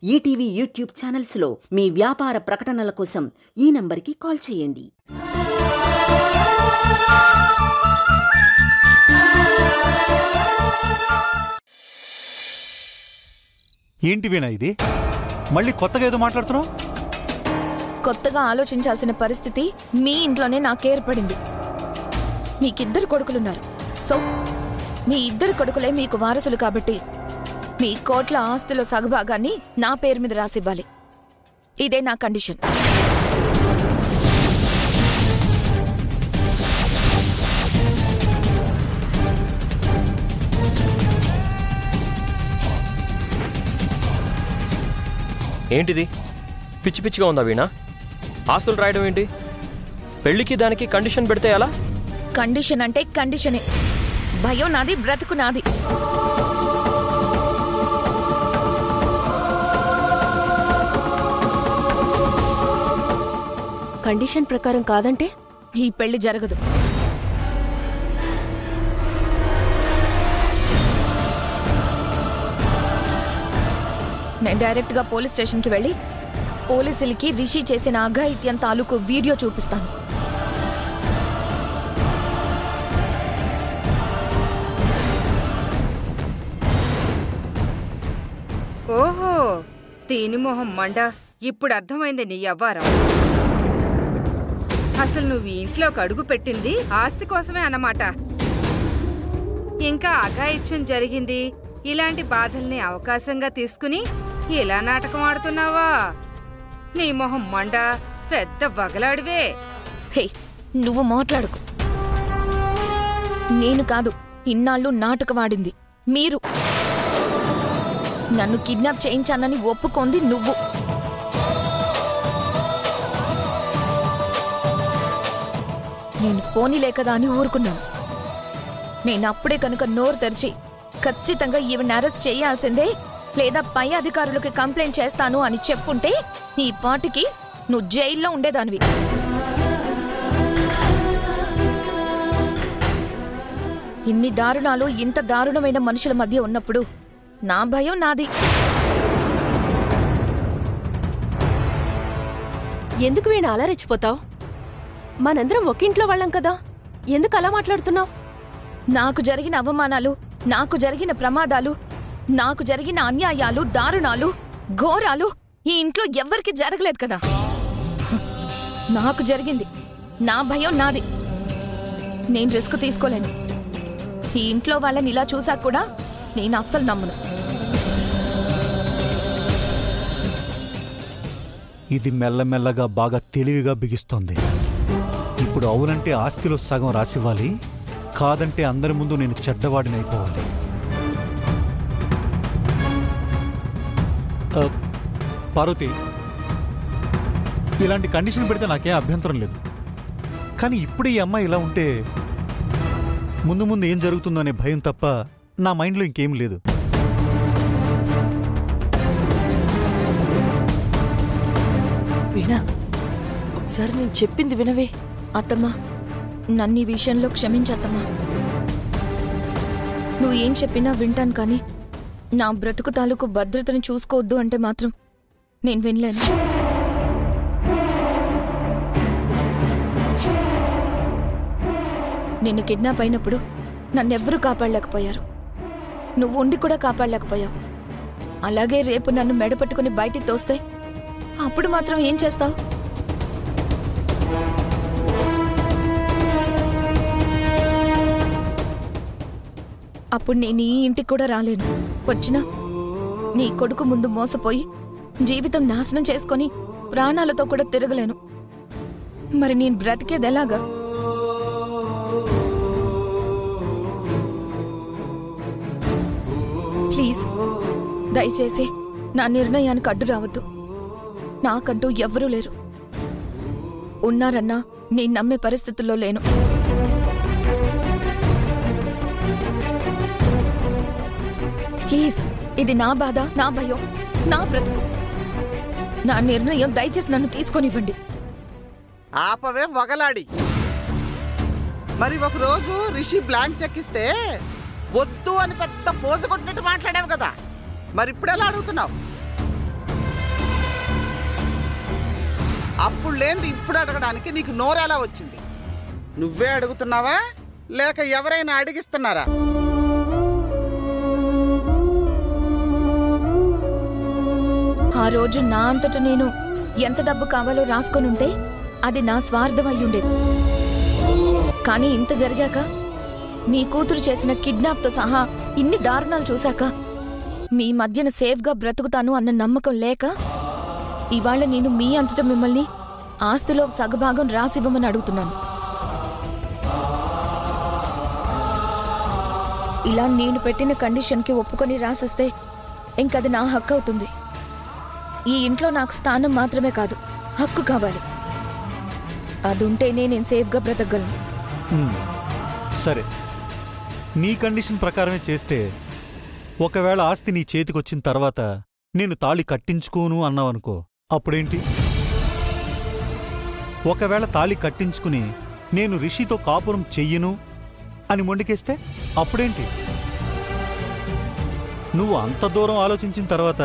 ETV YouTube ఛానల్స్లో మీ వ్యాపార ప్రకటనల కోసం ఈ నంబర్కి కాల్ చేయండి. ఏంటి వీణా ఇది? మళ్ళీ కొత్తగా ఏదో మాట్లాడుతున్నావు? కొత్తగా ఆలోచించాల్సిన పరిస్థితి మీ ఇంట్లోనే నాకు ఏర్పడింది. మీకిద్దరు కొడుకులున్నారు. సో మీ ఇద్దరు కొడుకులే మీకు వారసులు కాబట్టి మీ కోట్ల ఆస్తిలో సగభాగాన్ని నా పేరు మీద రాసివ్వాలి. ఇదే నా కండిషన్. ఏంటిది? పిచ్చి పిచ్చిగా ఉందా వీణా? ఆస్తులు రాయడం ఏంటి? పెళ్లికి దానికి కండిషన్ పెడితే ఎలా? కండిషన్ అంటే కండిషనే. భయం నాది, బ్రతుకు నాది. కండిషన్ ప్రకారం కాదంటే ఈ పెళ్లి జరగదు. నేను డైరెక్ట్గా పోలీస్ స్టేషన్కి వెళ్ళి పోలీసులకి రిషి చేసిన అఘాయిత్యం తాలూకు వీడియో చూపిస్తాను. ఓహో, దీని మొహం మండ. ఇప్పుడు అర్థమైంది నీ అవ్వారం. అసలు నువ్వు ఇంట్లోకి అడుగు పెట్టింది ఆస్తి కోసమే అన్నమాట. ఇంకా అఘాయిత్యం జరిగింది. ఇలాంటి బాధల్ని అవకాశంగా తీసుకుని ఇలా నాటకం ఆడుతున్నావా? నీ మొహం మండ, పెద్ద వగలాడివే. హే, నువ్వు మాట్లాడుకు. నేను కాదు ఇన్నాళ్ళు నాటకవాడింది మీరు. నన్ను కిడ్నాప్ చేయించానని ఒప్పుకొంది నువ్వు. నేను పోనీలే కదా అని ఊరుకున్నాను. నేను అప్పుడే కనుక నోరు తెరిచి ఖచ్చితంగా ఈవిని అరెస్ట్ చేయాల్సిందే, లేదా పై అధికారులకి కంప్లైంట్ చేస్తాను అని చెప్పుంటే ఈ పాటికి నువ్వు జైల్లో ఉండేదానివి. ఇన్ని దారుణాలు ఇంత దారుణమైన మనుషుల మధ్య ఉన్నప్పుడు నా భయం నాది. ఎందుకు వీణ అలా రెచ్చిపోతావు? మనందరం ఒకింట్లో వాళ్ళం కదా, ఎందుకు అలా మాట్లాడుతున్నావు? నాకు జరిగిన అవమానాలు, నాకు జరిగిన ప్రమాదాలు, నాకు జరిగిన అన్యాయాలు, దారుణాలు, ఘోరాలు ఈ ఇంట్లో ఎవ్వరికి జరగలేదు కదా. నాకు జరిగింది. నా భయం నాది. నేను రిస్క్ తీసుకోలేను. ఈ ఇంట్లో వాళ్ళని ఇలా చూసాక కూడా నేను అస్సలు నమ్మను. ఇది మెల్లమెల్లగా బాగా తెలివిగా బిగిస్తోంది. ఇప్పుడు అవునంటే ఆస్తిలో సగం రాసివ్వాలి, కాదంటే అందరి ముందు నేను చెడ్డవాడినైపోవాలి. పార్వతి, ఇలాంటి కండిషన్ పెడితే నాకేం అభ్యంతరం లేదు. కానీ ఇప్పుడు ఈ అమ్మాయి ఇలా ఉంటే ముందు ముందు ఏం జరుగుతుందో అనే భయం తప్ప నా మైండ్లో ఇంకేం లేదు. వీణా, ఒకసారి నేను చెప్పింది వినవే. అత్తమ్మా, నన్ను ఈ విషయంలో క్షమించత్తమ్మా. నువ్వు ఏం చెప్పినా వింటాను, కానీ నా బ్రతుకు తాలూకు భద్రతని చూసుకోవద్దు అంటే మాత్రం నేను వినలేను. నిన్ను కిడ్నాప్ అయినప్పుడు నన్నెవ్వరూ కాపాడలేకపోయారు. నువ్వు ఉండి కూడా కాపాడలేకపోయావు. అలాగే రేపు నన్ను మెడపట్టుకుని బయటికి తోస్తే అప్పుడు మాత్రం ఏం చేస్తావు? అప్పుడు నేను ఈ ఇంటికి కూడా రాలేను. వచ్చినా నీ కొడుకు ముందు మోసపోయి జీవితం నాశనం చేసుకొని ప్రాణాలతో కూడా తిరగలేను. మరి నేను బ్రతికేది ఎలాగా? ప్లీజ్, దయచేసి నా నిర్ణయానికి అడ్డు రావద్దు. నాకంటూ ఎవ్వరూ లేరు. ఉన్నారన్నా నేను నమ్మే పరిస్థితుల్లో లేను. ప్లీజ్, ఇది నా బాధ, నా భయం, నా బ్రతుకు. నా నిర్ణయం దయచేసి నన్ను తీసుకొనివ్వండి. ఆపవే వగలాడి. మరి ఒకరోజు రిషి బ్లాంక్ చెక్ ఇస్తే వద్దు అని పెద్ద పోజు కొట్టినట్టు మాట్లాడావు కదా, మరి ఇప్పుడు ఎలా అడుగుతున్నావు? అప్పుడు లేనిది ఇప్పుడు అడగడానికి నీకు నోరెలా వచ్చింది? నువ్వే అడుగుతున్నావా లేక ఎవరైనా అడిగిస్తున్నారా? ఆ రోజు నా అంతట నేను ఎంత డబ్బు కావాలో రాసుకొనుంటే అది నా స్వార్థం అయ్యుండేది. కానీ ఇంత జరిగాక, మీ కూతురు చేసిన కిడ్నాప్తో సహా ఇన్ని దారుణాలు చూశాక, మీ మధ్యన సేఫ్గా బ్రతుకుతాను అన్న నమ్మకం లేక ఇవాళ నేను మీ అంతట మిమ్మల్ని ఆస్తిలో సగభాగం రాసివ్వమని అడుగుతున్నాను. ఇలా నేను పెట్టిన కండిషన్కి ఒప్పుకొని రాసిస్తే ఇంకది నా హక్కు అవుతుంది. ఈ ఇంట్లో నాకు స్థానం మాత్రమే కాదు, హక్కు కావాలి. అదుంటేనే నేను సేఫ్గా బ్రతకగలను. సరే, నీ కండిషన్ ప్రకారమే చేస్తే, ఒకవేళ ఆస్తి నీ చేతికొచ్చిన తర్వాత నేను తాళి కట్టించుకోను అన్నావనుకో, అప్పుడేంటి? ఒకవేళ తాళి కట్టించుకుని నేను రిషితో కాపురం చెయ్యను అని మొండికేస్తే అప్పుడేంటి? నువ్వు అంత దూరం ఆలోచించిన తర్వాత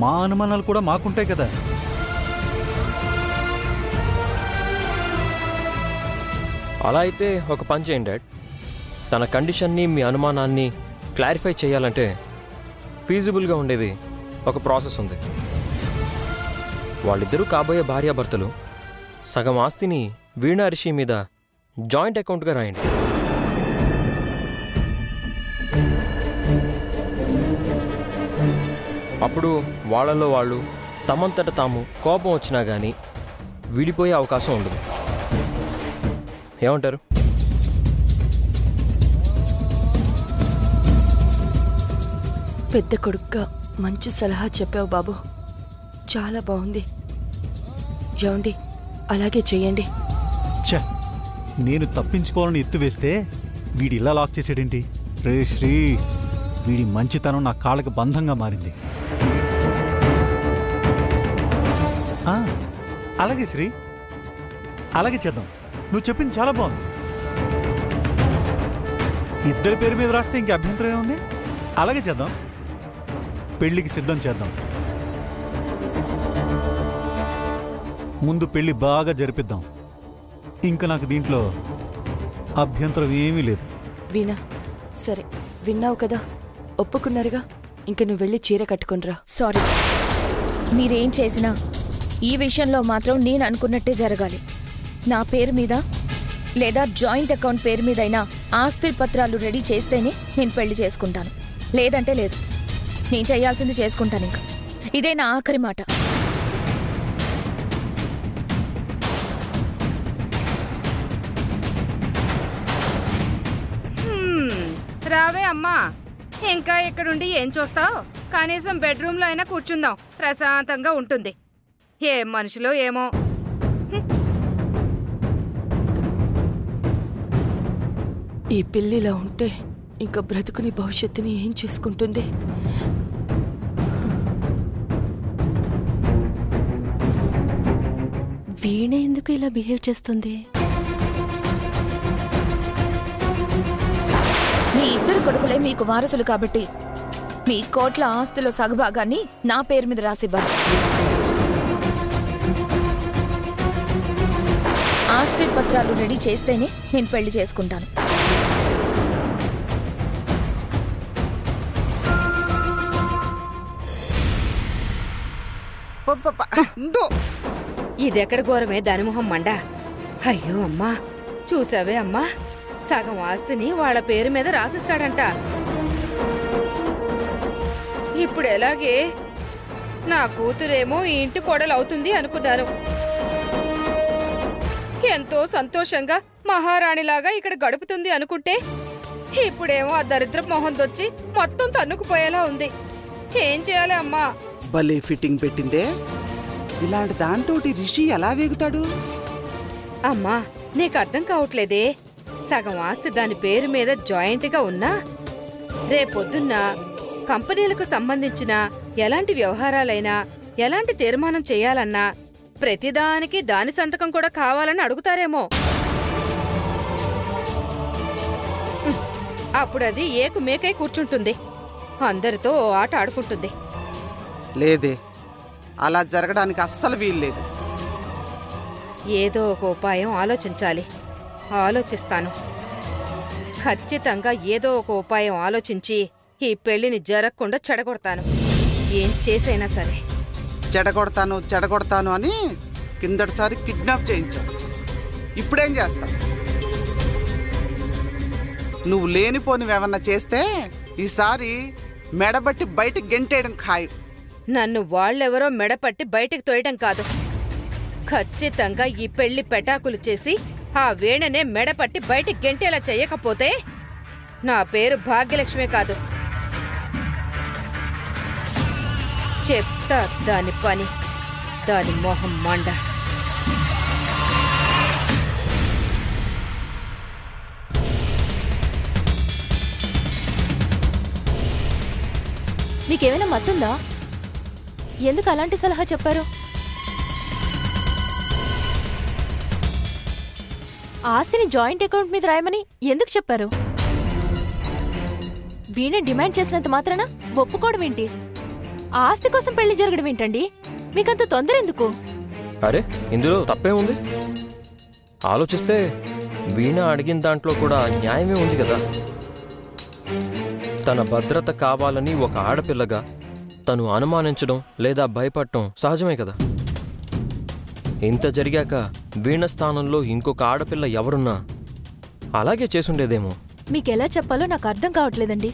మా అనుమానాలు కూడా మాకుంటాయి కదా. అలా అయితే ఒక పని చేయండి డాడ్. తన కండిషన్ని, మీ అనుమానాన్ని క్లారిఫై చేయాలంటే ఫీజిబుల్గా ఉండేది ఒక ప్రాసెస్ ఉంది. వాళ్ళిద్దరూ కాబోయే భార్యాభర్తలు సగం ఆస్తిని వీణా రిషి మీద జాయింట్ అకౌంట్గా రాయండి. అప్పుడు వాళ్ళలో వాళ్ళు తమంతట తాము కోపం వచ్చినా కానీ విడిపోయే అవకాశం ఉండదు. ఏమంటారు? పెద్ద కొడుగ్గా మంచి సలహా చెప్పావు బాబు, చాలా బాగుంది. ఏమండి, అలాగే చెయ్యండి. ఛ, నేను తప్పించుకోవాలని ఎత్తు వేస్తే వీడి ఇలా లాక్ చేసాడేంటి? రే శ్రీ, వీడి మంచితనం నా కాళ్ళకి బంధంగా మారింది. అలాగే శ్రీ, అలాగే చేద్దాం. నువ్వు చెప్పింది చాలా బాగుంది. ఇద్దరి పేరు మీద రాస్తే ఇంక అభ్యంతరం ఏముంది? అలాగే చేద్దాం. పెళ్లికి సిద్ధం చేద్దాం. ముందు పెళ్లి బాగా జరిపిద్దాం. ఇంకా నాకు దీంట్లో అభ్యంతరం ఏమీ లేదు. వీణా, సరే, విన్నావు కదా, ఒప్పుకున్నారుగా. ఇంక నువ్వు వెళ్ళి చీర కట్టుకునిరా. సారీ, మీరేం చేసినా ఈ విషయంలో మాత్రం నేను అనుకున్నట్టే జరగాలి. నా పేరు మీద లేదా జాయింట్ అకౌంట్ పేరు మీదైనా ఆస్తి పత్రాలు రెడీ చేస్తేనే నేను పెళ్లి చేసుకుంటాను. లేదంటే లేదు. నేను చేయాల్సింది చేసుకుంటాను. ఇంకా ఇదే నా ఆఖరి మాట. రావే అమ్మా, ఇంకా ఇక్కడుండి ఏం చూస్తావు? కనీసం బెడ్రూమ్లో అయినా కూర్చుందాం, ప్రశాంతంగా ఉంటుంది. ఏం మనుషులో ఏమో. ఈ పిల్లిలా ఉంటే ఇంకా బ్రతుకుని భవిష్యత్తుని ఏం చేసుకుంటుంది? వీణ ఎందుకు ఇలా బిహేవ్ చేస్తుంది? మీ ఇద్దరు కొడుకులే మీకు వారసులు కాబట్టి మీ కోట్ల ఆస్తుల సగభాగాన్ని నా పేరు మీద రాసివ్వాలి. ఆస్తి పత్రాలు రెడీ చేస్తేనే నేను పెళ్లి చేసుకుంటాను. ఇదెక్కడ ఘోరమే దానిమొహం మండా. అయ్యో అమ్మా, చూసావే అమ్మా, సగం ఆస్తిని వాళ్ళ పేరు మీద రాసిస్తాడంట. ఇప్పుడు ఎలాగే? నా కూతురేమో ఈ ఇంటి కోడలవుతుంది అనుకున్నాను. ఎంతో సంతోషంగా మహారాణిలాగా ఇక్కడ గడుపుతుంది అనుకుంటే ఇప్పుడేమో ఆ దరిద్ర మొహందొచ్చి మొత్తం తన్నుకుపోయేలా ఉంది. ఏం చేయాలి అమ్మా? భలే ఫిట్టింగ్ పెట్టిందే. ఇలాంటి దాంతోటి రిషి ఎలా వేగుతాడు? అమ్మా, నీకు అర్థం కావట్లేదే. సగం ఆస్తి దాని పేరు మీద జాయింట్గా ఉన్నా రేపొద్దున్న కంపెనీలకు సంబంధించిన ఎలాంటి వ్యవహారాలైనా, ఎలాంటి తీర్మానం చేయాలన్నా ప్రతిదానికి దాని సంతకం కూడా కావాలని అడుగుతారేమో. అప్పుడది ఏకుమేకై కూర్చుంటుంది, అందరితో ఆట ఆడుకుంటుంది. లేదే, అలా జరగడానికి అస్సలు వీల్లేదు. ఏదో ఒక ఉపాయం ఆలోచించాలి. ఆలోచిస్తాను. ఖచ్చితంగా ఏదో ఒక ఉపాయం ఆలోచించి ఈ పెళ్లిని జరగకుండా చెడగొడతాను. ఏం చేసైనా సరే. చెడగొడతాను అని కిందటిసారి కిడ్నాప్ చేయించావు. ఇప్పుడేం చేస్తావు? నువ్వు లేనిపోనివేమన్నా చేస్తే ఈసారి మెడబట్టి బయటికి గెంటేయడం ఖాయం. నన్ను వాళ్ళెవరో మెడపట్టి బయటికి తోయడం కాదు, ఖచ్చితంగా ఈ పెళ్లి పెటాకులు చేసి ఆ వీణనే మెడపట్టి బయటికి గెంటేలా చెయ్యకపోతే నా పేరు భాగ్యలక్ష్మే కాదు. చెప్తా దాని పని, దాని మొహం మండ. మీకేమైనా మత్తుందా? ఎందుకు అలాంటి సలహా చెప్పారు? ఆస్తిని జాయింట్ అకౌంట్ మీద రాయమని ఎందుకు చెప్పారు? వీణ డిమాండ్ చేసినంత మాత్రాన ఒప్పుకోవడం ఏంటి? ఆస్తి కోసం పెళ్లి జరగడం ఏంటండి? మీకంత తొందర ఎందుకు? అరే, ఇందులో తప్పే ఉంది? ఆలోచిస్తే వీణ అడిగిన దాంట్లో కూడా న్యాయమే ఉంది కదా. తన భద్రత కావాలని ఒక ఆడపిల్లగా తను అనుమానించడం లేదా భయపడటం సహజమే కదా. ఇంత జరిగాక వీణ స్థానంలో ఇంకొక ఆడపిల్ల ఎవరున్నా అలాగే చేసుండేదేమో. మీకెలా చెప్పాలో నాకు అర్థం కావట్లేదండి.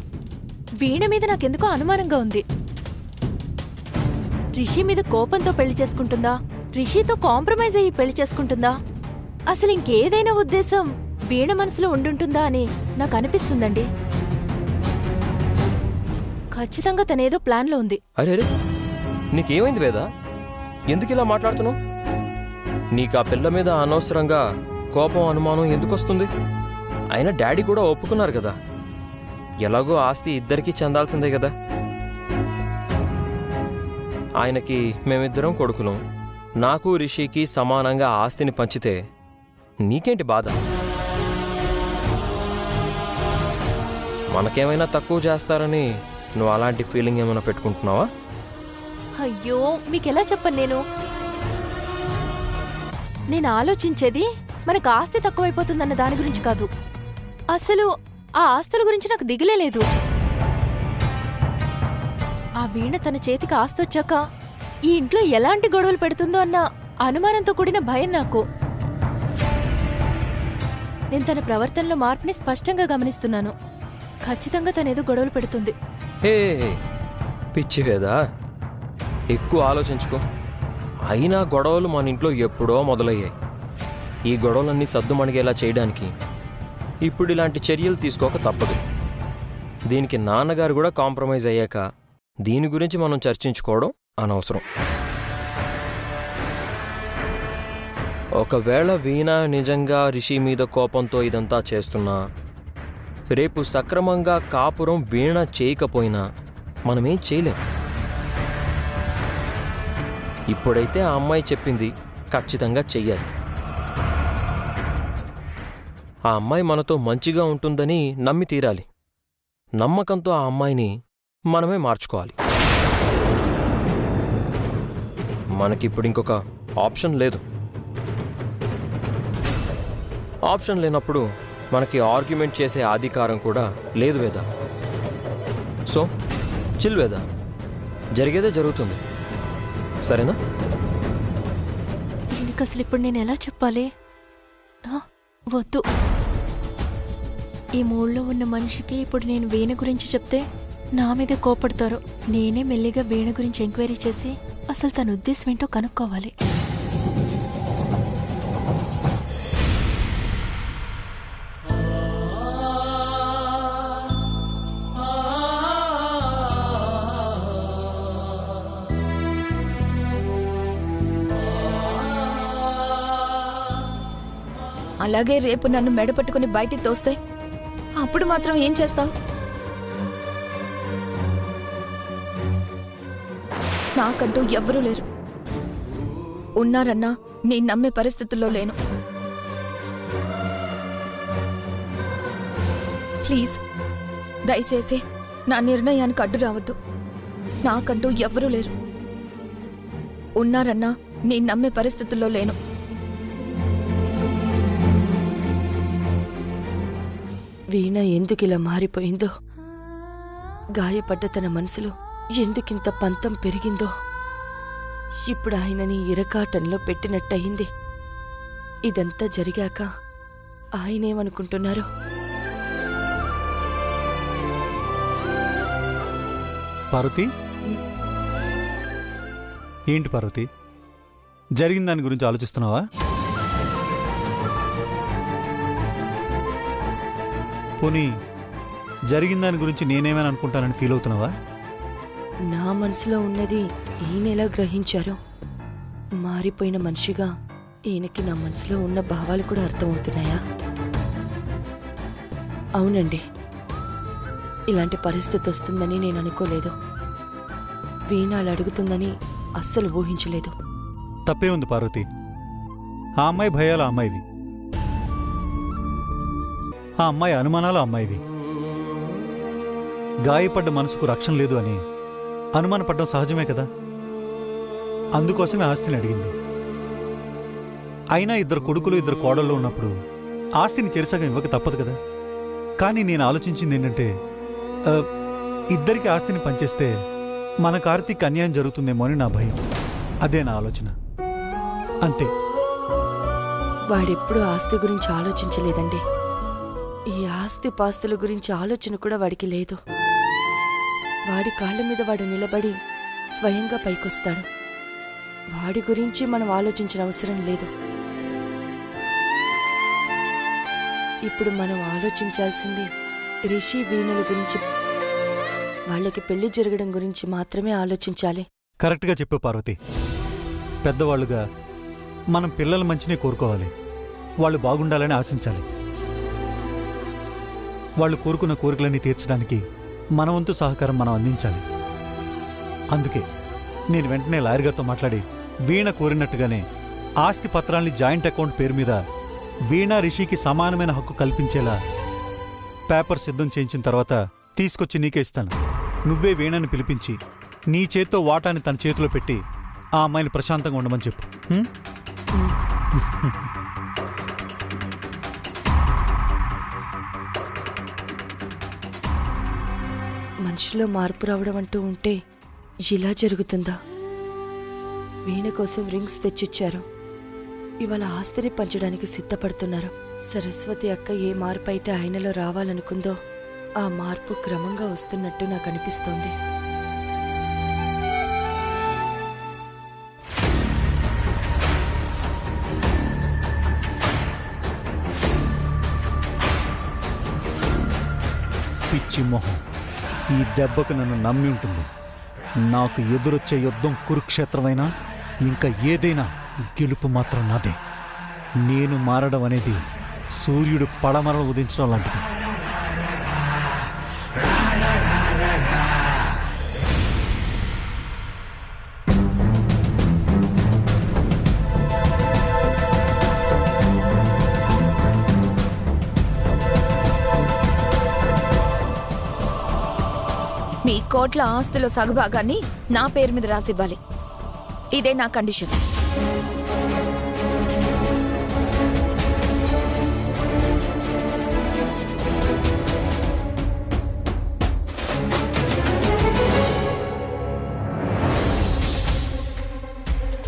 వీణ మీద నాకెందుకో అనుమానంగా ఉంది. రిషి మీద కోపంతో పెళ్లి చేసుకుంటుందా? రిషితో కాంప్రమైజ్ అయ్యి పెళ్లి చేసుకుంటుందా? అసలు ఇంకేదైనా ఉద్దేశం వీణ మనసులో ఉండుంటుందా అని నాకు అనిపిస్తుందండి. ఖచ్చితంగా తనేదో ప్లాన్లో ఉంది. అరే, నీకేమైంది వేదా? ఎందుకు ఇలా మాట్లాడుతున్నావు? నీకు ఆ పిల్ల మీద అనవసరంగా కోపం అనుమానం ఎందుకొస్తుంది? అయినా డాడీ కూడా ఒప్పుకున్నారు కదా. ఎలాగో ఆస్తి ఇద్దరికీ చెందాల్సిందే కదా. ఆయనకి మేమిద్దరం కొడుకులం, నాకు రిషికి సమానంగా ఆస్తిని పంచితే నీకేంటి బాధ? మనకేమైనా తక్కువ చేస్తారని నువ్వు అలాంటి ఫీలింగ్ ఏమైనా పెట్టుకుంటున్నావా? అయ్యో, మీకెలా చెప్పను? నేను ఆలోచించేది మనకు ఆస్తి తక్కువైపోతుందన్న దాని గురించి కాదు. అసలు ఆ ఆస్తుల గురించి నాకు దిగులే లేదు. ఆ వీణ తన చేతికి ఆస్తొచ్చాక ఈ ఇంట్లో ఎలాంటి గొడవలు పెడుతుందో అన్న అనుమానంతో కూడిన భయం నాకు. నేను తన ప్రవర్తనలో మార్పుని స్పష్టంగా గమనిస్తున్నాను. ఖచ్చితంగా తనేదో గొడవలు పెడుతుంది. హే పిచ్చివేదా, ఎక్కువ ఆలోచించుకో. అయినా గొడవలు మన ఇంట్లో ఎప్పుడో మొదలయ్యాయి. ఈ గొడవలన్నీ సద్దుమణిగేలా చేయడానికి ఇప్పుడు ఇలాంటి చర్యలు తీసుకోక తప్పదు. దీనికి నాన్నగారు కూడా కాంప్రమైజ్ అయ్యాక దీని గురించి మనం చర్చించుకోవడం అనవసరం. ఒకవేళ వీణ నిజంగా రిషి మీద కోపంతో ఇదంతా చేస్తున్నా, రేపు సక్రమంగా కాపురం వీణ చేయకపోయినా మనమేం చేయలేం. ఇప్పుడైతే ఆ అమ్మాయి చెప్పింది ఖచ్చితంగా చెయ్యాలి. ఆ అమ్మాయి మనతో మంచిగా ఉంటుందని నమ్మి తీరాలి. నమ్మకంతో ఆ అమ్మాయిని మనమే మార్చుకోవాలి. మనకిప్పుడు ఇంకొక ఆప్షన్ లేదు. ఆప్షన్ లేనప్పుడు మనకి ఆర్గ్యుమెంట్ చేసే అధికారం కూడా లేదు వేద. సో చిల్ వేద, జరిగేదే జరుగుతుంది, సరేనా? దీనికి అసలు ఇప్పుడు నేను ఎలా చెప్పాలి? వద్దు. ఈ మూడ్లో ఉన్న మనిషికి ఇప్పుడు నేను వీణ గురించి చెప్తే నా మీద కోపడతారు. నేనే మెల్లిగా వీణ గురించి ఎంక్వైరీ చేసి అసలు తన ఉద్దేశం ఏంటో కనుక్కోవాలి. అలాగే రేపు నన్ను మెడపట్టుకుని బయటికి తోస్తే అప్పుడు మాత్రం ఏం చేస్తావు? నాకంటూ ఎవ్వరూ లేరు. ఉన్నారన్నా నేను నమ్మే పరిస్థితుల్లో లేను. ప్లీజ్ దయచేసి నా నిర్ణయానికి అడ్డు రావద్దు. నాకంటూ ఎవ్వరూ లేరు. ఉన్నారన్నా నేను నమ్మే పరిస్థితుల్లో లేను. వీణ ఎందుకిలా మారిపోయిందో, గాయపడ్డ తన మనసులో ఎందుకింత పంతం పెరిగిందో, ఇప్పుడు ఆయనని ఇరకాటంలో పెట్టినట్టయింది. ఇదంతా జరిగాక ఆయనేమనుకుంటున్నారు? పార్వతి, ఏంటి పార్వతి, జరిగిన దాని గురించి ఆలోచిస్తున్నావా? పోనీ జరిగిన దాని గురించి నేనేమైనా అనుకుంటానని ఫీల్ అవుతున్నావా? నా మనసులో ఉన్నది ఈయనెలా గ్రహించారో, మారిపోయిన మనిషిగా ఈయనకి నా మనసులో ఉన్న భావాలు కూడా అర్థమవుతున్నాయా? అవునండి, ఇలాంటి పరిస్థితి వస్తుందని నేను అనుకోలేదు. వీణ అలా అడుగుతుందని అస్సలు ఊహించలేదు. తప్పే ఉంది పార్వతి. ఆ అమ్మాయి భయాలు ఆ అమ్మాయివి, ఆ అమ్మాయి అనుమానాలు ఆ అమ్మాయివి. గాయపడ్డ మనసుకు రక్షణ లేదు అని అనుమానపడ్డం సహజమే కదా. అందుకోసమే ఆస్తిని అడిగింది. అయినా 2 కొడుకులు 2 కోడళ్ళు ఉన్నప్పుడు ఆస్తిని చెరిసగం ఇవ్వక తప్పదు కదా. కానీ నేను ఆలోచించింది ఏంటంటే, ఇద్దరికి ఆస్తిని పంచేస్తే మన కార్తీక్ అన్యాయం జరుగుతుందేమో అని నా భయం. అదే నా ఆలోచన, అంతే. వాడెప్పుడూ ఆస్తి గురించి ఆలోచించలేదండి. ఈ ఆస్తి పాస్తుల గురించి ఆలోచన కూడా వాడికి లేదు. వాడి కాళ్ళ మీద వాడు నిలబడి స్వయంగా పైకొస్తాడు. వాడి గురించి మనం ఆలోచించిన అవసరం లేదు. ఇప్పుడు మనం ఆలోచించాల్సింది రిషి వీణల గురించి, వాళ్ళకి పెళ్లి జరగడం గురించి మాత్రమే ఆలోచించాలి. కరెక్ట్గా చెప్పు పార్వతి. పెద్దవాళ్ళుగా మనం పిల్లల మంచినే కోరుకోవాలి, వాళ్ళు బాగుండాలని ఆశించాలి. వాళ్ళు కోరుకున్న కోరికలన్నీ తీర్చడానికి మన వంతు సహకారం మనం అందించాలి. అందుకే నేను వెంటనే లాయర్ గారితో మాట్లాడి వీణ కోరినట్టుగానే ఆస్తి పత్రాల్ని జాయింట్ అకౌంట్ పేరు మీద వీణ రిషికి సమానమైన హక్కు కల్పించేలా పేపర్ సిద్ధం చేయించిన తర్వాత తీసుకొచ్చి నీకే ఇస్తాను. నువ్వే వీణని పిలిపించి నీ చేత్తో వాటాని తన చేతిలో పెట్టి ఆ అమ్మాయిని ప్రశాంతంగా ఉండమని చెప్పు. మనిషిలో మార్పు రావడం అంటూ ఉంటే ఇలా జరుగుతుందా? వీణ కోసం రింగ్స్ తెచ్చిచ్చారు, ఇవాళ ఆస్తిని పంచడానికి సిద్ధపడుతున్నారు. సరస్వతి అక్క ఏ మార్పు అయితే ఆయనలో రావాలనుకుందో ఆ మార్పు క్రమంగా వస్తున్నట్టు నాకు అనిపిస్తోంది. పిచ్చి మొహం, ఈ దెబ్బకు నన్ను నమ్మి ఉంటుంది. నాకు ఎదురొచ్చే యుద్ధం కురుక్షేత్రమైనా ఇంకా ఏదైనా గెలుపు మాత్రం నాదే. నేను మారడం అనేది సూర్యుడు పడమరలు ఉదించడం లాంటిది. మీ కోట్ల ఆస్తుల సగభాగాన్ని నా పేరు మీద రాసివ్వాలి. ఇదే నా కండిషన్.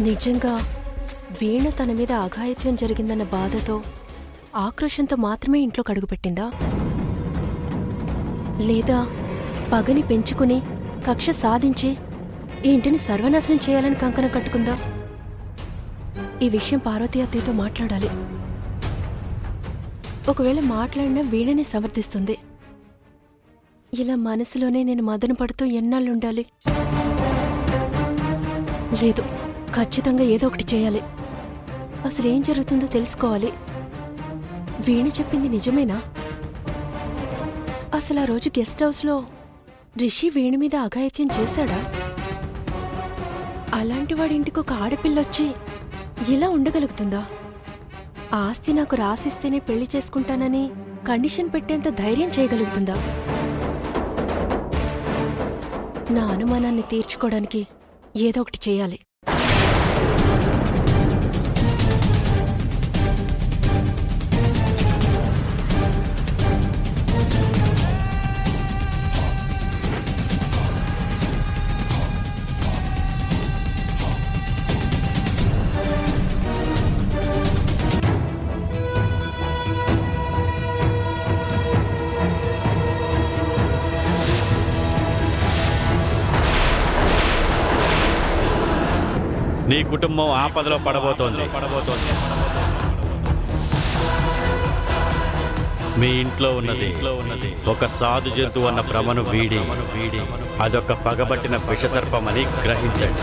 నిజంగా వీణ తన మీద అఘాయిత్యం జరిగిందన్న బాధతో, ఆక్రోషంతో మాత్రమే ఇంట్లోకి అడుగుపెట్టిందా? లేదా పగని పెంచుకుని కక్ష సాధించి ఈ ఇంటిని సర్వనాశనం చేయాలని కంకణం కట్టుకుందా? ఈ విషయం పార్వతీ అత్తయ్యతో మాట్లాడాలి. ఒకవేళ మాట్లాడినా వీణనే సమర్థిస్తుంది. ఇలా మనసులోనే నేను మదన పడుతూ ఎన్నాళ్ళుండాలి? లేదు, ఖచ్చితంగా ఏదో ఒకటి చేయాలి. అసలేం జరుగుతుందో తెలుసుకోవాలి. వీణ చెప్పింది నిజమేనా? అసలు ఆ రోజు గెస్ట్ హౌస్లో రిషి వీణ మీద అఘాయిత్యం చేశాడా? అలాంటి వాడి ఇంటికి ఒక ఆడపిల్లొచ్చి ఇలా ఉండగలుగుతుందా? ఆస్తి నాకు రాసిస్తేనే పెళ్లి చేసుకుంటానని కండిషన్ పెట్టేంత ధైర్యం చేయగలుగుతుందా? నా అనుమానాన్ని తీర్చుకోవడానికి ఏదో ఒకటి చేయాలి. నీ కుటుంబం ఆపదలో పడబోతోంది. మీ ఇంట్లో ఉన్నది ఒక సాధు జంతువు అన్న భ్రమను వీడి అదొక పగబట్టిన విషసర్పమని గ్రహించండి.